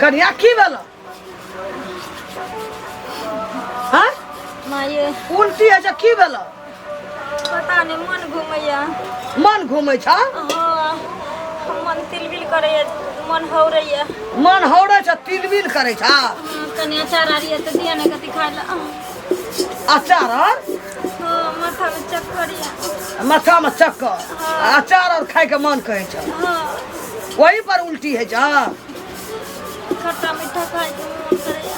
कन्या की भेल हाँ माये उल्टी है की भेल पता नहीं मन घूमैया मन घूमै छ हाँ मन तिलबिल करैया मन हौरैया मन हौरे छ तिलबिल करे छ कनी अचार आरिया तो दिया ने कति खाइला अचार और हाँ माथा में चक्कर या माथा में चक्कर अचार और खाए के मन कहे छ हाँ वही पर उल्टी है छ खट्टा मीठा खाए के मन करैया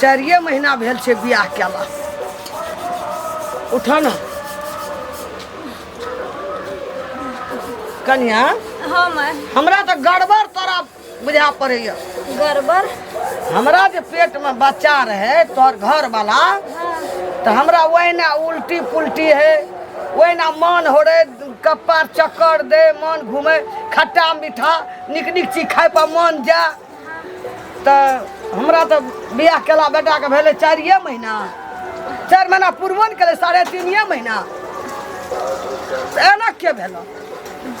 4 महीना भेल छै बियाह केला उठ न कन्या हाँ मैं हमरा तो गड़बड़ तोरा बुझा पड़ैया गड़बड़ हमरा जे पेट में बच्चा रहे तोहर घर वाला तो हमरा वहीना उल्टी पुल्टी है वहीना मन हो रहे कपार चक्कर दे मन घूमे खट्टा मीठा निक निक चीज खाए पर मन जा तो हमरा तो बियाह केला बेटा के भेले 4 महीना 4 महीना पूर्वन के 3.5 महीना एना के भेल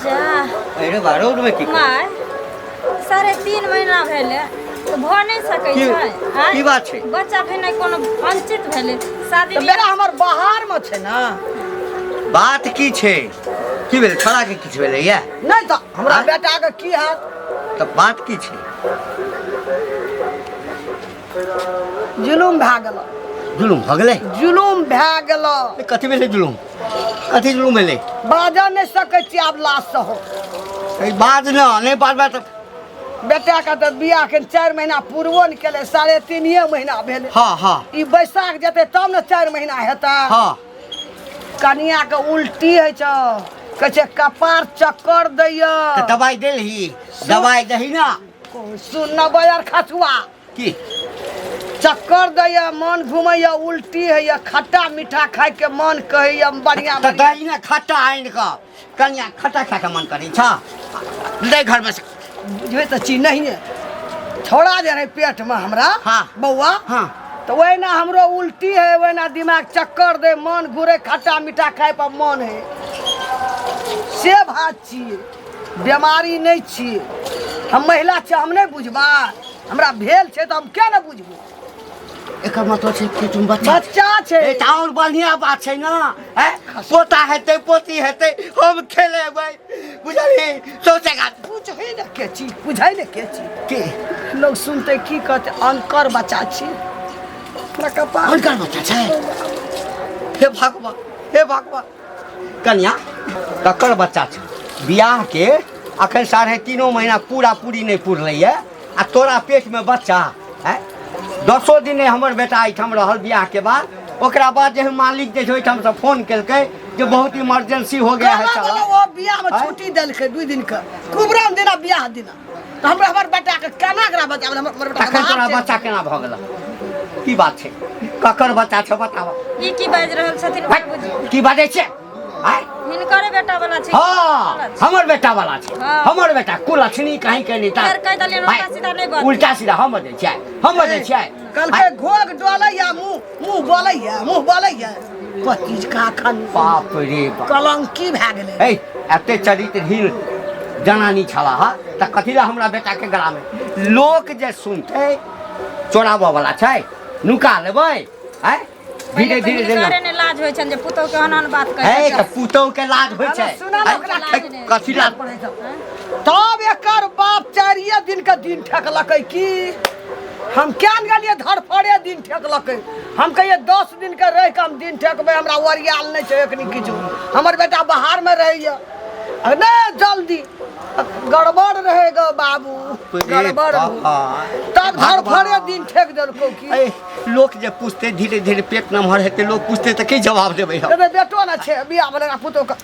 जा अरे बारो में की माय 3.5 महीना भेले तो भ नहीं सकै छै की बात छै बच्चा भेने कोनो वंचित भेले शादी तो बेटा हमर बाहर में छै ना बात की छै की भेल छोड़ा के किछ भेलै या नहीं तो हमरा बेटा के की हाथ तो बात की छै जुलुम भए गेल जुलुम भ गेलै जुलुम भए गेल कथी भेलै जुलुम कथी जुलुम भेलै बाजा नहीं सकै छी आब लाश से हो ए बात नहीं बात बेटा का तो बियाह के 4 महीना पूर्वो न केले 3.5 महीना भेले हाँ हाँ ई बैसाख जेते तब न 4 महीना हेता हाँ कनिया के उल्टी है छ कहे छै कपार चक्कर दैया तो दवाई देलही दवाई दही ना सुन न बयर खसुआ की चक्कर दैया मन घुमैया उल्टी है या खट्टा मीठा खाए के मन कहैया बढ़िया तो दही ना खट्टा आइन का कन्या खट्टा खा के मन करै छ ले घर में से बुझे तो चीज नहीं है छोड़ा जे रहे पेट में हमरा हाँ। बउआ हाँ तो वही ना हमरो उल्टी है वही ना दिमाग चक्कर दे मन घूरे खट्टा मीठा खाए पर मन है से बात छिए बीमारी नहीं छिए हम महिला छिए हम नहीं बुझबा हमरा भेल छै तो हम क्या ना बुझबो एकर मतलब छै कि तुम बच्चा बच्चा छै ए और बढ़िया बात छै ना हैं पोता हेतै पोती हेतै हम खेलेबै बुझली सोचेगा बुझै न के चीज बुझै न के चीज के लोग सुनते की कहते अनकर बच्चा छी हमरा कपार अनकर बच्चा छै हे भगवान कन्या ककर बच्चा छै बियाह के अखन 3.5 महीना पूरा पूरी नहीं पुरलै है आ तोरा पेट में बच्चा है 10 दिन हमर बेटा एहिठाम रहल बियाह के बाद ओकरा बाद जे मालिक जे ओहिठाम से फोन केलकै जे बहुत इमरजेंसी हो गया है चला वो बियाह में छुट्टी देलकै 2 दिन का कुबराम दिना बियाह दिना तो हमरा हमर बेटा के केना एकरा बचाबल हमर बेटा तखन तोरा बच्चा केना भ गेल की बात छै ककर बच्चा छै बतावा ई की बाज रहल छथिन बाबूजी की बाजै छै आय हिनकरे बेटा वाला छै हाँ हमर बेटा वाला छै हाँ। हमर बेटा कुलक्षणी कहीं के नहीं फेर कह देलियन उल्टा सीधा नहीं बात उल्टा सीधा हम बजै छियै कहलकै घोग डोलैया मुंह बोलैया पतिज का खन बाप रे बाप कलंकी भए गेलै ए एते चरित्रहीन जनानी छला हा त कथी ला हमरा बेटा के गला में लोक जे सुनते चोराबऽ वाला छै नुका लेबै हैं धीरे धीरे हिनकरे ने लाज होय छन जे पुतौ के हनन बात कहै है त पुतौ के लाज होय छै सुना ना ओकरा कथी ला तब एकर बाप 4 दिन का दिन ठेकलकै की हम क्या न गेलिए धड़फड़े दिन ठेकलकै हम कहिए 10 दिन के रह के हम दिन ठेकबै हमरा ओरियाल नहीं छै एकनी किछु हमर बेटा बाहर में रहैया नहीं जल्दी गड़बड़ रहेगा बाबू गड़बड़ तब धड़फड़े दिन ठेक देलको की लोग जे पूछते धीरे धीरे पेट नमहर हेते लोग पूछते त की जवाब देबै हम देबे बेटो ना छै बियाह वाला पुतो का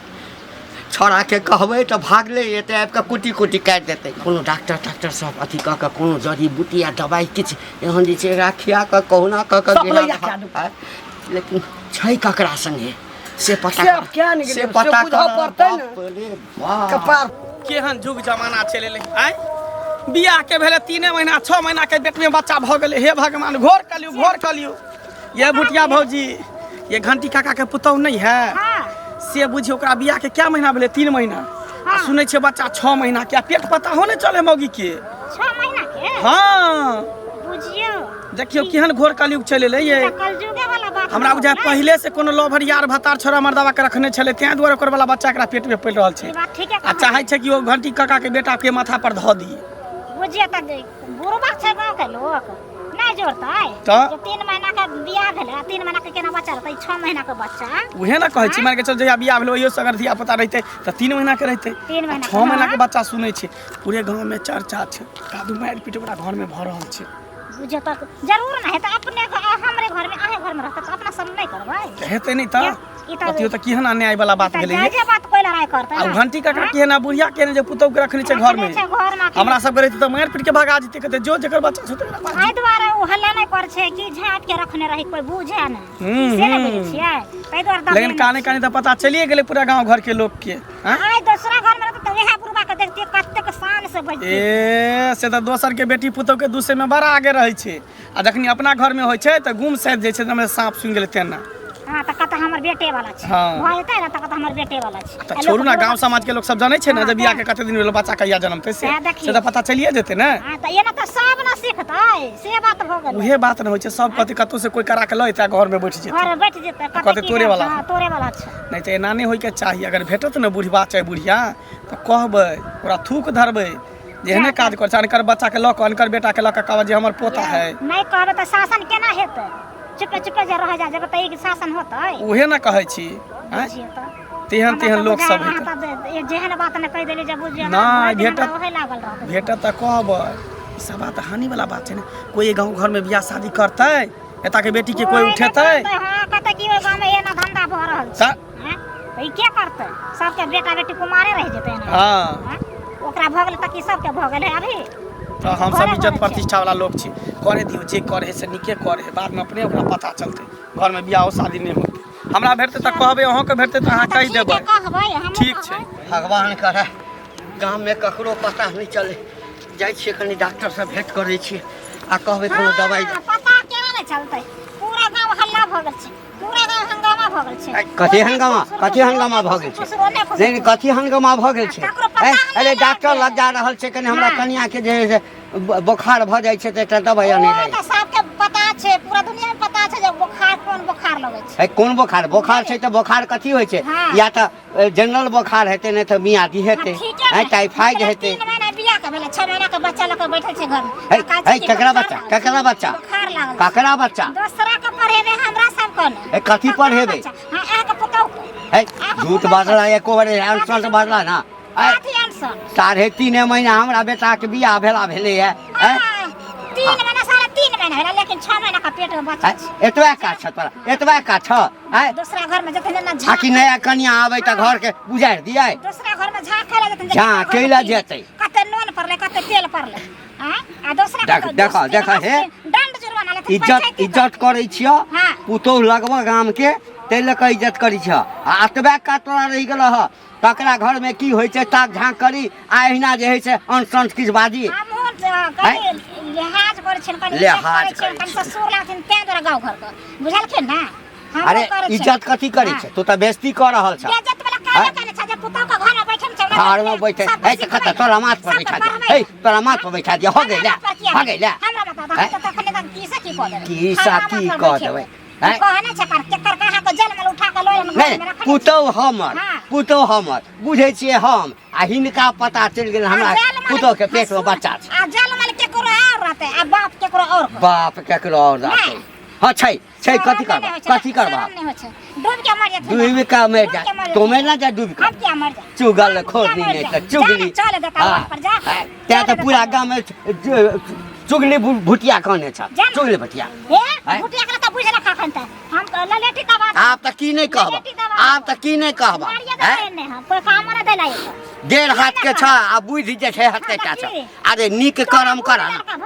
छोड़ा के कहबै त भागले एते आबि के कुटी कुटी काटि देतै कोनो डॉक्टर सब अथी क के कोनो जड़ी बूटी या दवाई किछ एहन जे छै राखिया के कहुना क के लेकिन छै ककरा संगे से पता क्या नहीं से पता पड़तै न कपार केहन जुग जमाना चले आय बियाह के भेले 3 महीना 6 महीना के पेट में बच्चा भ गेले हे भगवान घोर कलियो ये बुटिया भौजी ये घंटी काका के पुतौ नहीं है से बुझियो ओकरा बियाह के क्या महीना भेले 3 महीना हाँ। सुनै छियै बच्चा 6 महीना के पेट पता हो नहीं चले मौगी के 6 महीना के हाँ बुझियो देखियो केहन घोर कलयुग चले ले ये कलयुगे वाला बात हमरा बुझाय पहले से कोनो लभर यार भतार छोरा मर्दावा के रखने छले तें दुआरे ओकर वाला बच्चा एकरा पेट में पड़ रहल छै ई बात ठीके आ चाहे छै कि ओ घंटी काका के बेटा के माथा पर ध दी बुझियो त बुढ़बा छै गाँव के लोग नहीं जोड़तै तो? जो 3 महीना के बियाह भेलै 3 महीना के केना बच्चा रहतै 6 महीना के बच्चा उहे ना कहै छी मान के चल जहिया बियाह भेलो ओहियो से अगर धिया पुता रहते त 3 महीना के रहते 3 महीना 6 महीना के बच्चा सुनै छै पूरे गांव में चर्चा छै कादू मार पीट ओकरा घर में भ रहल छै बुझियो त जरूर नहीं है तो अपने हमरे घर में आहे घर में रहतै तो अपना सब नहीं करबै हेतै नहीं त ई त अतियो त केहन अन्याय वाला बात भेलै ये जे बात कोई लड़ाई करतै आ घंटी काका केहन बुढ़िया केहन जे पुतौ के रखने छै घर में घर में हमरा सब करे त मार पीट के भगा जेते कहते जो जकर बच्चा छै तकरा पास एहि दुआरे ओ हल्ला नहीं कर छै कि झाँप के रखने रही कोई बुझे ना से नहीं बुझे छियै तै दुआरे लेकिन काने काने त पता चलिए गेलै पूरा गांव घर के लोग के हां आइ दूसरा घर में रहतै त वएह बुढ़बा के देखते कतेक शान से बजते ए से त दोसर के बेटी पुतौ के दूसरे में बड़ा आगे रहै छै आ जखनी अपना घर में होइ छै त गुम साइड जाइ छै त सांप सुन गेलै तेना हां त कत हमर बेटे वाला छै हाँ। भऽ जेतै ना त कत हमर बेटे वाला छै त छोड़ू ना गांव समाज के लोग सब जानै छै ना जब बियाह के कते दिन भेलो बच्चा कहिया जन्मतै से सएह देखियौ। से त पता चलिए जेतै ना हां त एना त सब न सीखतै से बात भ गेल उहे बात न होइ छै सब कथि कतौ से कोई करा के लय त घर में बैठ जेतै घर बैठ जेतै कहते तोरे वाला हां तोरे वाला छै नहीं त एना नहीं होय के चाही अगर भेटत न बुढ़बा चाहे बुढ़िया त कहबै ओकरा थूक धरबै जेहने काज कर छै अनकर बच्चा के ल के अनकर बेटा के ल के कहबै जे हमर पोता है नहीं कहबै त शासन केना हेतै चुपे चुपे जे रह जा जब त ई शासन होतै उहे न कहै छी हैं बुझियो त तेहन तेहन लोग सब हेतै हेतै जेहन बात न कह देली जे बुझियो नहीं, भेटत- ओहे लागल रहतै भेटत त कहबै ई सब बात हानि वाला बात छै ने कोई गांव घर में बियाह शादी करतै एता के बेटी के कोई उठेतै हां कतै कि ओइ गांव में एना धंधा भ रहल छै त हैं त ई के करतै सबके बेटा बेटी कुमारे रह जेतै ना हां हैं? ओकरा भ गेलै त कि सबके भ गेलै अभी तो हम सब इज्जत प्रतिष्ठा वाला लोग छी करे दियो जे करे है से निके करे है बाद में अपने ओकरा पता चलते घर में बियाह शादी नहीं होते हमरा भेटते त कहबै अहाँ के भेटते त अहाँ कहि देबै कहबै हम ठीक छै भगवान करे गाँव में ककरो पता नहीं चले जाइ छियै कनी डॉक्टर से भेंट करै छियै आ कहबै कोनो दवाई पता केना नहीं चलतै पूरा गांव हल्ला भ गेल छै पूरा गांव हंगामा भ गेल छै कथी हंगामा भऽ गेल छै नहीं कथी हंगामा भऽ गेल छै अरे डॉक्टर लग जा रहल छै कनी हमरा कनिया के जे है से बोखार भऽ जाइ छै त एकटा दवाई आनै ओ ले त सबके पता छै पूरा दुनिया में पता छै जे बुखार कोन बुखार लगै छै कोन बोखार छै त बोखार कथी होइ छै हाँ। या त जनरल बोखार हेतै नहीं त मियादी हेतै ठीक है टाइफाइड हेतै 3 महीना बियाह के भेलै 6 महीना के बच्चा लक बैठल छै घर में ककरा बच्चा बुखार लागल ककरा बच्चा दूसरा के पढ़ेबे हमरा सब कोन कथी पढ़ेबै हां आ के पुतौ झूठ बाजला एको बार आंसर बाजला ना काठी आंसर 3.5 महीना हमरा बेटा के बियाह भेलै है 3 महीना 3.5 महीना भेलै लेकिन 6 महीना का पेट में बच्चा छै एतबा का छ तोरा एतबा का छ दूसरा घर में जतने ना आकि नया कनिया आबै त घर के बुझार दियै दूसरा घर में झाँक खेला जतने झाँक कैला जेतै कते नून पड़ले कते तेल पड़ले आ दूसरा देख हे दंड जुर्माना लेते इज्जत करै छियो हाँ। पुतौ लगवा गाम के तै ल के इज्जत करै छ आ अतबा का तोरा रहि गेल ह तकरा घर में की होइ छै ताक झाँक करी आ एहिना जे है से अनसन किछ बाजी लिहाज करे छै कनी लिहाज करे छै कनी ससुर लागथिन तें तोरा गाँव घर के बुझलखिन ना हम अरे करे छै। इज्जत कथी करै छै तू त बेइज्जती क रहल छ इज्जत वाला काहे करे छै जे पुतौ के घर में बैठल छै घर में बैठे है त कत तोरा माथ पर बैठा दे हे तोरा माथ पर बैठा दे हो गेला हमरा बता हम त तखने तक की से की क देबै की क देबै कहने छै कर केकर कहा के जेल में उठा के लोय में पुतौ हमर बुझै छियै हम आ हिनका पता चलि गेल हमरा पुतौ के पेट में बच्चा छै आ जेल में केकरो और रहतै आ बाप केकरो और बाप केकरो और रहतै हाँ छै कथी करबा डूब के मर जात डूब के मर जा तो मैं ना जा डूब के अब क्या मर जा चुगल खोरनी नहीं त चुगली चल देता पर जा त्या त पूरा गांव में चुगली भुटिया कहने छ चुगली भुटिया हे भुटिया के त बुझला खाखन त हम ललेटी दबा आप त की नहीं कहबा कोई काम न देला 1.5 हाथ के छ आ बुद्धि जे छै हाथ के छ अरे नीक कर्म कर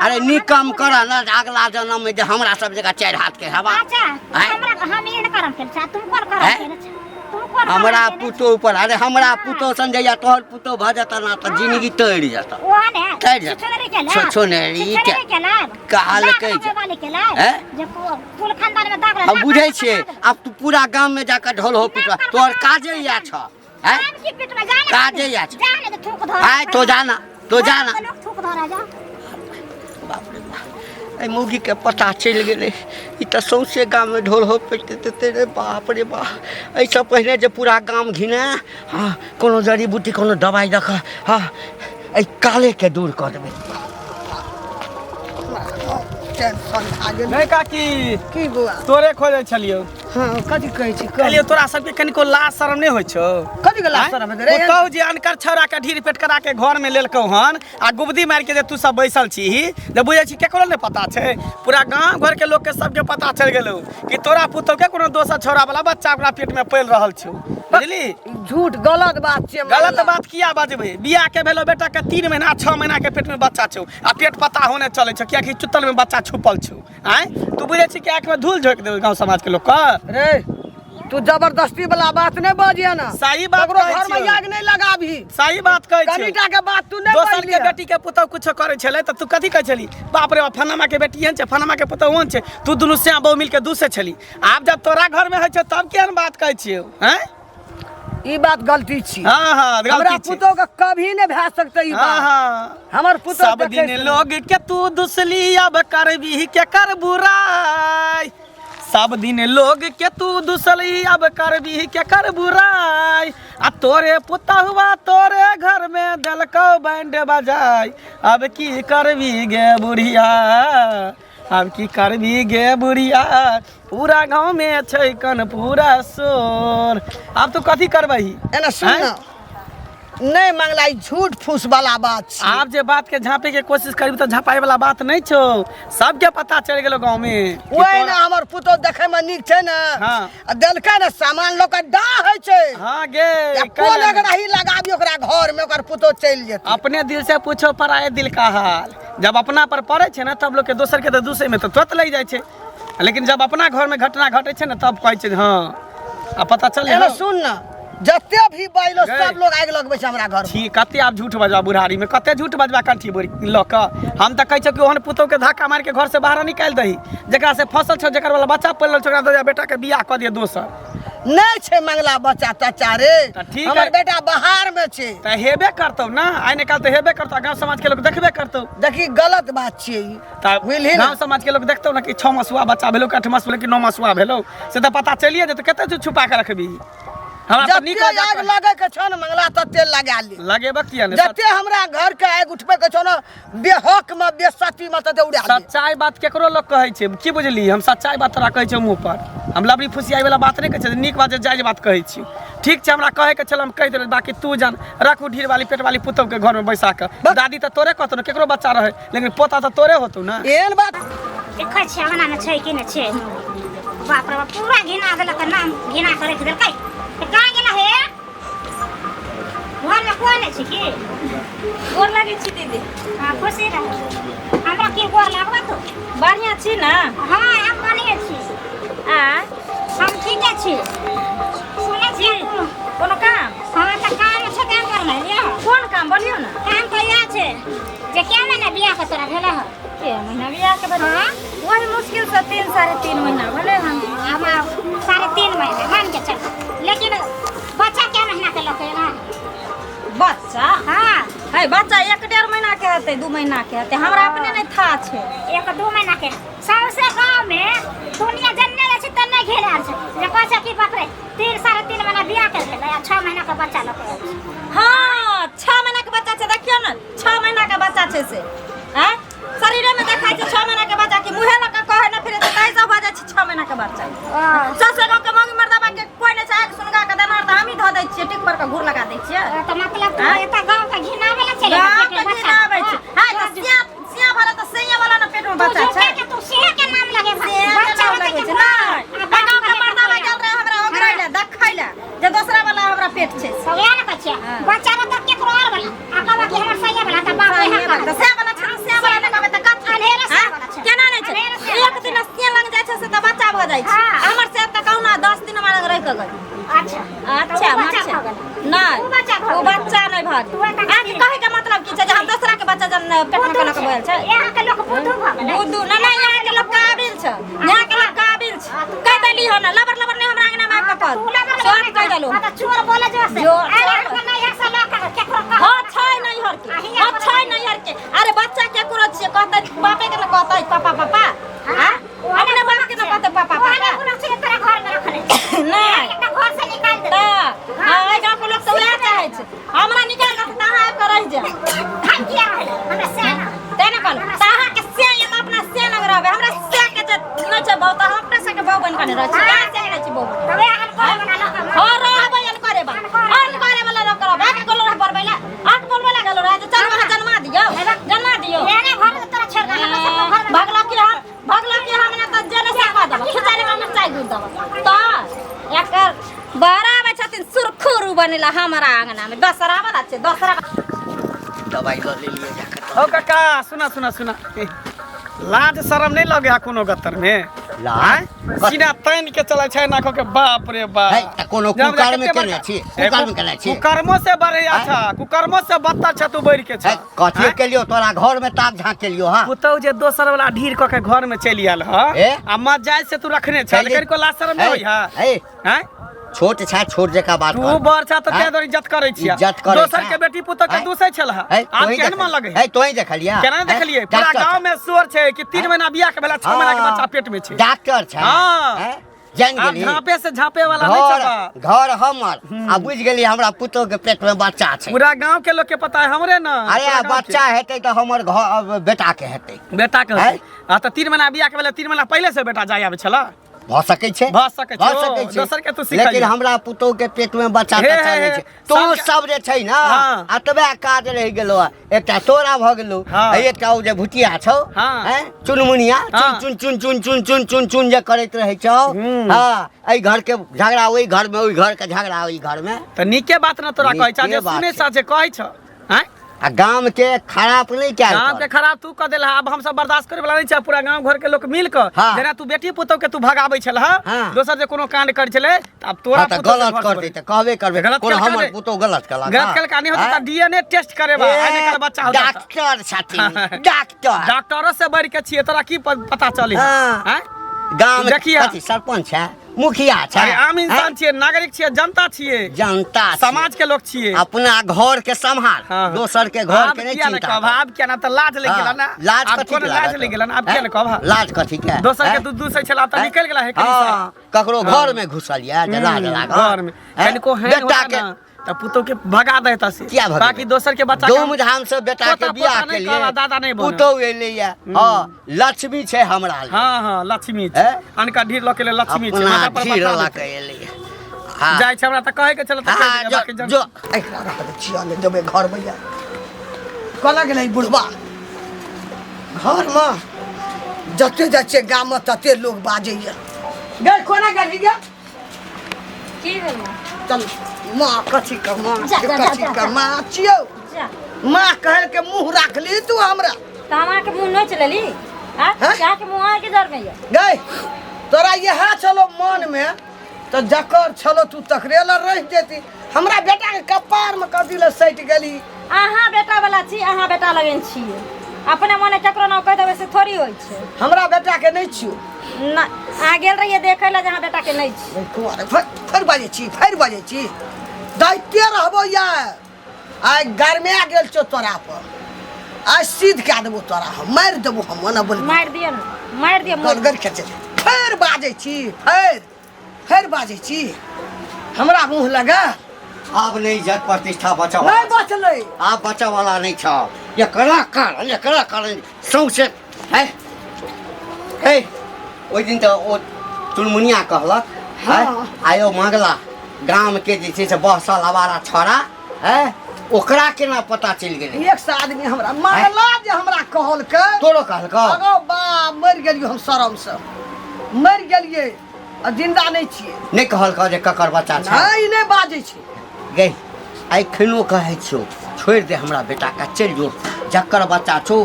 अरे नीक काम कर न अगला जन्म में जे हमरा सब जगह 4 हाथ के हवा अच्छा हमरा हम एहन करम केल छ तुम कोन करम केल छ हमरा पुतो ऊपर अरे हमरा पुतो संजैया तोहर पुतो भ जाता ना त जिंदगी तैर जाता ओने तैर जाता छोनेरी के काल के जे कुल खानदान में दाग अब बुझै छे अब तू पूरा गांव में जाकर ढोल हो पिटवा तोहर काजे या छ हैं? काम की पेट में जाने काजे या छ। जाने के थूक धर आय तो जाना तो जाना लोग थूक धर जा बाप रे बाप ए मुगी के पता चल गेले ई त सौसे गांव में ढोल हो पेटते रे बाप रे बाप ऐसा पहले जे पूरा गांव घिने हां कोनो जड़ी बूटी कोनो दवाई रख हां ए काले के दूर कर देबे टेंशन आ गेल नहीं काकी की बुआ तोरे खोजे छलियो हां कथी कहै छी कहलियो तोरा सबके कनिको लाज शरम नहीं होइ छौ कथी के लाज शरम रे कहू जे अनकर छौरा के ढीर पेट करा के घर में लेलकौ हन आ गुबदी मार के जे तू सब बैसल छी जे बुझै छी केकरो नहीं पता छै पूरा गांव घर के लोग के सबके पता चल गेलौ कि तोरा पुतौ के कोनो दोसर छौरा वाला बच्चा ओकरा पेट में पल रहल छौ बुझली झूठ गलत बात छै गलत बात किया बजबै बियाह के भेलो बेटा के 3 महीना 6 महीना के पेट में बच्चा छौ आ पेट पता होने चले छौ किया कि चुत्तल में बच्चा छुपल छौ आय तू बुझै छी कि आंख में धूल झोंक देबै गांव समाज के लोग का रे तू जबरदस्ती वाला बात नहीं बजिया ना सही बात ककरो कहै घर में छियौ। आग नहीं लगाभी सही बात कहै छी कनिटा के बात तू नहीं दोसर के बजिया बेटी के पुतौ कुछ करे छले त तू कथी कहै छली बाप रे बाप फनामा के बेटी हन छै फनामा के पुतौ हन छै तू दुनु से बहु मिल के दूसरे छली आब जब तोरा घर में होइ छै तब केहन बात कहै छियौ हैं ई बात गलती छी हां हां हमरा गलती छै पुतो के कभी नहीं भै सकते ई हां बात हां हमर पुतो सब दिन लोग के तू दुसली अब करबी के कर बुराई सब दिन लोग के तू दुसली अब करबी के कर बुराई आ तोरे पुतहुआ तोरे घर में दलकौ बैंड बजाई अब की करबी गे बुढ़िया अब की करबी गे बुढ़िया पूरा गांव में छै कन पूरा शोर अब तू कथी करबही एना सुन हैं? ना नहीं मंगलाई झूठ फूस वाला बात छी आप जे बात के झाँपे के कोशिश करबी तो झाँपाए वाला बात नहीं छो सबके पता चल गेलो गांव में कि ओए तोरा- ना हमर पुतो देखे में नीक छै ना हाँ। आ देलकै ना सामान लोग के डा है छै हाँ गे या कल कोन अगर ही लगाबी ओकरा घर में ओकर पुतो चल जेतै अपने दिल से पूछो पराए दिल का हाल जब अपना पर पड़े छे ना तब लोग के दोसर के तो दूसरे में तो तुरंत लग जाए छे लेकिन जब अपना घर में घटना घटे छे ना तब कहै छे हाँ आ पता चल एना सुन ना जते भी बैलो गै। सब लोग आगि लगबै छै हमरा घर में ठीक कते आप झूठ बजबा बुढ़ारी में कते झूठ बजबा कंठी बोरी ल क हम त कहै छ कि ओहन पुतौ के धक्का मार के घर से बाहर निकाल दही जेकरा से फसल छ जेकर वाला बच्चा पलल छ ओकरा दे बेटा के बियाह क दिए दोसर नहीं छै मंगला बच्चा तच्चा रे त ठीक हमर है। बेटा बाहर में छै त हेबे करतौ ना आइ निकाल त हेबे करतौ गांव समाज के लोग देखबे करतौ देखी गलत बात छियै ई त बुझली ना? गांव समाज के लोग देखतौ ना कि 6 मासुआ बच्चा भेलो कि 8 मास भेलो कि 9 मासुआ भेलो से त पता चलिए जेतौ कते तू छुपा के रखबी हमरा त नीक जते आग लगे के छौ ना मंगला तते लगा ले लगेबे किया ने जते हमरा घर के आग उठबे के छौ ना बेहक में बेसती में तते उड़ा दे सच्चाई बात केकरो लोग कहै छै की बुझली हम सच्चाई बात तोरा कहै छै मुंह पर हम लबरी फुसियाई वाला बात नहीं कहै छै नीक बात जायज बात कहै छी ठीक छै हमरा कहे के छल हम कह देले बाकी तू जान रखू ढीर वाली पेट वाली पुतौ के घर में बैसा के दादी त तोरे कहतो ना केकरो बच्चा रहे लेकिन पोता त तोरे होतौ ना एहन बात देखै छै अंगना में छै कि नहीं छै बाप रे बाप पूरा घिना देलक नाम घिना करे के देलकै कहाँ गेला हे घर में कोई नहीं छै की गोर लागै छी दीदी हाँ खुशी रह हमरा की गोर लागबा तो बढ़िया छी ना हाँ हम बढ़िया छी आ हम ठीके छी सुनै छी कोनो काम हाँ तऽ काम छै काम करना लिया कोन काम बोलियो ना काम तो यह छै जे क्या महीना बियाह के तोरा भेले ह के महीना बियाह के बाद हाँ वही मुश्किल से 3 साढ़े 3 महीना भले हम हमारा 3.5 महीना मान के चल लेकिन बच्चा क्या महीना के लगे ना बच्चा हाँ है बच्चा 1.5 महीना के हेतै 2 महीना के हेतै हमरा अपने नहीं था छै 1-2 महीना के सबसे गाँव में दुनिया जन्ने छै त नहीं घेर आल छै जे कहै छै कि बाप रे 3-3.5 महीना बियाह के भेलै आ 6 महीना के बच्चा लगे हाँ 6 महीना के बच्चा छै देखियो ना 6 महीना के बच्चा छै से हैं शरीर में देखाय छै 6 महीना के बच्चा के मुहे लगा कहे ना फिर त कैसा भ जाय छै 6 महीना के बच्चा ससुर गाँव के मौगी मर्दबा के कोई नहीं छै आग सुनगा के देनार त हम ही ध दै छियै टिक पर के घूर लगा दै छियै तो मतलब तो एता गाँव के घिनावे ला चले गाँव के घिनावे छै हां त सिया सिया वाला त सैया वाला ना पेट में बच्चा छै तू सिया के नाम लगे बच्चा लगे छै ना गाँव के मर्दबा गेल रहे हमरा ओकरा ले देखै ले जे दूसरा वाला हमरा पेट छै सगया ना कछे बच्चा रे तो केकरो और वाला आका बाकी हमर सैया वाला त बाप रे त से वाला छै से वाला ने कहबे त कत अनेरे से वाला छै केना नहीं छै एक दिन सिया लग जाय छै से त बच्चा भ जाय छै हमर से त कहू ना 10 दिन में रह के गई अच्छा अच्छा बच्चा नहीं वो बच्चा वो बच्चा नहीं भाग आज कहे के मतलब की छै जे हम दूसरा के बच्चा जन पेट में केना के बोल छै यहाँ के लोग बुद्धू भग गए बुद्धू ना ना यहाँ के लोग काबिल छै यहाँ के लोग काबिल छै कह देली हो ना लबर लबर नहीं हमरा आंगना में आके तू लबर सच कह देलू हाँ, तो चोर बोले जो से जो- अरे हमको नहीं है से लोग केकरो कह हाँ छै नहीं हर के हाँ छै नहीं हर के अरे बच्चा के करो छे कहता बापे के न कहता पापा पापा हां अपने बाप के न कहता पापा ओने पापा कोनो से तेरा घर में रखले नहीं एकटा घर से निकाल दे हां गांव के लोग तो वह चाहे छे हमरा निकाल के तहां पे रह जा हम किया हमरा सेना तेने कहल तहां के से ये तो अपना से न रहबे हमरा से के जे न छै बहुत हम अपने से के बहु बन के रह छी का से रह छी बहु तबे अगर घर बना लो हां रहबे अन करे बा अन करे वाला न करब आ के गोलो रह परबैला आठ बोलबे गेलो रह चल वहां जन्मा दियो मेरे घर में तेरा छेड़ दे भगला के हम ना त जने साफा दब खिचारे में चाय दूध दब त एकर बड़ा में छथिन सुरखुरू बनेला हमारा आंगना में दसरा वाला छे दसरा दवाई लो ले लिए जाकर हो काका सुना सुना सुना लाज शरम नहीं लगे है कोनो गतर में लाज? सीना तान के चले छै नाखो के बाप रे बाप है त कोनो कुकर में केने छी कुकर में केने छी कुकर्मो से बढ़े अच्छा कुकर्मो से बत्ता छ तू बढ़ के छ कथी के लियो तोरा घर में ताक झाँक के लियो हां पुतौ जे दोसर वाला ढीर क के घर में चली आल ह ए? आ मजाज से तू रखने छ लेकिन को लाज शरम नहीं होई है हैं छोट छा छोट जका बात तू बड़ छ त ते दर इज्जत करे छी इज्जत करे दोसर के बेटी पुतौ के दूसै छल है आज केहन मन लगे है तोही देखलिया केना देखलिए पूरा गांव में शोर छै कि 3 महीना बियाह के बेला 6 महीना के बच्चा पेट में छै डॉक्टर छै हाँ। जान आप गेली झापे से झापे वाला नहीं घर छबा घर हमर आ बुझ गेली हमरा पुतो के पेट में बच्चा छै पूरा गांव के लोग के पता है हमरे ना अरे पूरा गाँव बच्चा हेतै त हमर घर बेटा के हेतै के। बेटा के हैं? होतै। आ तो 3 महीना बियाह के बेला 3 महीना पहले से बेटा जाय आवे छला भ सकै छै भ सकै छै दोसर के तू सिखाई लेकिन हमरा पुतो के पेट में बच्चा हे, तच्चा हे, नहीं हे, छै तो सब- सब जे छै ना हाँ। अतबे काज रह गेलो एकटा तोरा भ गेलो हाँ। एकटा ओ जे भुटिया छौ हाँ। हैं चुनमुनिया हाँ। चुन चुन चुन चुन चुन चुन चुन जे करैत रहै छौ हम्म। हां एई घर के झगड़ा ओई घर में ओई घर के झगड़ा ओई घर में तो नीके बात ना तोरा कहै छ नीके जे बात सुने छै। सा जे कहै छ हैं आ गाम के खराब नहीं क्या गांव के खराब तू क देला अब हम सब बर्दाश्त करे वाला नहीं छ पूरा गांव घर के लोग मिल क हाँ। जेना तू बेटी पुतौ के तू भगाबै छल हाँ। दोसर जे कोनो कांड कर छले अब तोरा हाँ, तो पुतौ के गलत घर कर से दे त कहबे करबे गलत कोन केलका हमर रे? पुतो गलत कला गलत कल कहानी होता त डीएनए टेस्ट करे बा आने कर बच्चा होता डॉक्टर छथिन डॉक्टर डॉक्टरो से बढ़ के छिए तोरा की पता चले हाँ। हैं गाम देखिए। कथी सरपंच है मुखिया छै अरे आम इंसान छिए नागरिक छिए जनता छिए जनता छै। समाज के लोग छिए अपना घर के संभाल हाँ। दोसर के घर अब के नहीं किया न चिंता कहब कर। अब किया ना त लाज लग गेला ना लाज अब कथी कोनो के लाज लागत? लग गेला ना अब किया न कहब लाज कथी के दोसर के हैं? दूध से छला त निकल गेला है कनी हाँ, ककरो घर में घुसल या जे लाज लागल घर में हैं? कनिको है बेटा के त पुतो के भगा देता से क्या भगा बाकी दोसर के बच्चा धूमधाम से बेटा के पोता बियाह पोता के नहीं कहबा, दादा नहीं लिए बोला। पुतो एले या हां लक्ष्मी छै हमरा लिए। हां हां लक्ष्मी हैं? अनका ढीर लके लक्ष्मी छै अपना माथा पर धीर बता ला देतै। के एले हां जाय छै हमरा त कहे के चल त हाँ, बाकी जो जन- जो एकरा रख दे छिया ले देबे घर में कहला गेलै बुढ़वा घर में जते जाइ छै गाम में तते लोग बाजैया गए कोना गेली गे की भेल चल माँ कथी कर माँ जा, जा, जा, कथी जा, कर जा। माँ छियौ जा माँ कहे के मुंह राखली तू हमरा त हमरा के मुंह नोच लेली हां हैं? क्या के मुंह आके जर में ये गए तोरा यह चलो मन में तो जकर चलो तू तकरे ला रह जेती हमरा बेटा के कपार में कथी ले सटि गेली अहाँ बेटा वाला छी अहाँ बेटा लगन छिए अपने मने केकरो न कह देबे से थोड़ी होय छै हमरा बेटा के नहीं छियौ ना आ गेल रहिए देखे ला जहाँ बेटा के नहीं छी कुमार फेर बाजै छी दैते रहबो या आइ गरमे गेल छौ तोरा पर आज सीध कए देबो तोरा हम मारि देबो हम ओना बोल मार दियो ना मार दियो मोर गलगर खेचे फेर बाजै छी फेर बाजै छी हमरा मुंह लगा अब नहीं इज्जत प्रतिष्ठा बचाओ नहीं बचलै आप बचा वाला नहीं छो ये कला कर सौंसे है हे ओइ दिन तो ओ चुनमुनिया कहलक है हाँ। आयो मंगला गांव के जे छै से बहसल आवारा छोड़ा है ओकरा केना पता चल गेलै एक से आदमी हमरा मारला जे हमरा कहल के तोरो कहलक अगो बा मरि गेलियो हम शरम से मरि गेलियै आ जिंदा नहीं छियै नहीं कहलक जे ककर बच्चा छै नहीं बाजै छी गई एखनो कहै छियो छोड़ दे हमरा बेटा का चल जो जकर बच्चा छो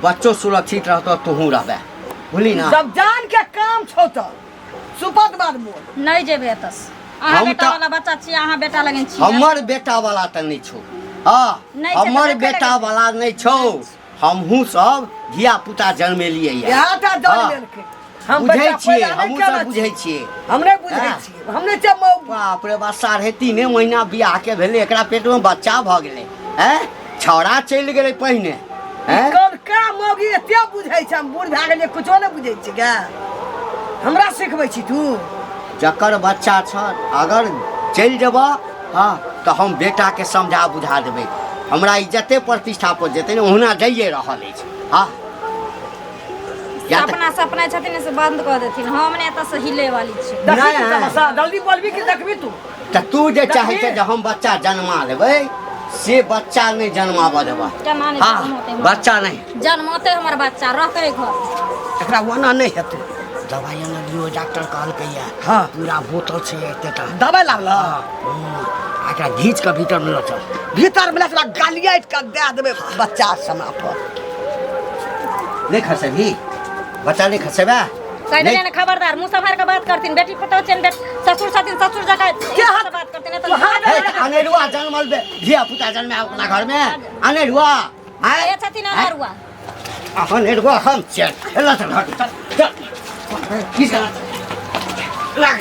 बच्चो सुरक्षित रहतो तोहू रहबे भूली ना जब जान के काम छौ त सुपत बात बोल नहीं जेबे एतस अहाँ हम बेटा तऽ- वाला बच्चा छी अहाँ बेटा लगन छी हमर बेटा वाला त नहीं छो हाँ नहीं छै तऽ हमर देखै बेटा लगै। वाला नहीं छो हमहू सब धिया पुता जन्मेलिए इएह टा हाँ। डर लेलकै हम बुझै बच्चा छियै पैदा नहीं हमहूँ केने सब बुझै छी। छियै हम नहीं बुझै हाँ। छी हम नहीं छै मौगी बाप रे बा 3.5 महीना बियाह के भेलै एकरा पेट में बच्चा भऽ गेलै हैं छौड़ा चलि गेलै पहिने हैं कौन का मौगी एते बुझै छै हम बूढ़ भए गेलियै कुछो नहीं बुझै छी गे हमरा सिखबै छी तू जकर बच्चा छ अगर चलि जेबह हाँ तो हम बेटा के समझा बुझा देबै हमरा इज्जते प्रतिष्ठा पर जेतै ने ओहुना जाइए रहल अछि हाँ या तऽ- सपना सपना छथिन से बंद कर देथिन हम ने एतऽ से हिले वाली छी देखी नहीं, तू तमाशा जल्दी बोलबी कि देखबी तू तऽ तू जे चाहै देखी। छै जे हम बच्चा जन्मा लेबै से बच्चा नहीं जन्माबऽ देबह केना नहीं हाँ जन्मते बच्चा नहीं जन्मते हमर बच्चा रहतै घर एकरा ओना नहीं हेतै दवाई आना लियो डॉक्टर कहलकै या हाँ। पूरा बोतल छै एतेटा दवाई लावला एकरा घीच के भीतर में लऽ चल भीतर में एकरा गालियाइत के दे देबै बच्चा समय पर नहीं खसेबी बच्चा नहीं खसेबे कह देने ने खबरदार मुंह संभाल के बात करथिन बेटी पुतौ छन ससुर छथिन ससुर जगह क्या से बात करथिन नहीं तो हाँ, हाँ अनेरुआ जन्मल बे धिया पुता जन्मे अपना घर में अनेरुआ ये आय छथिन अनरुआ अनेरुआ हम चल चल चल चल की कर लाग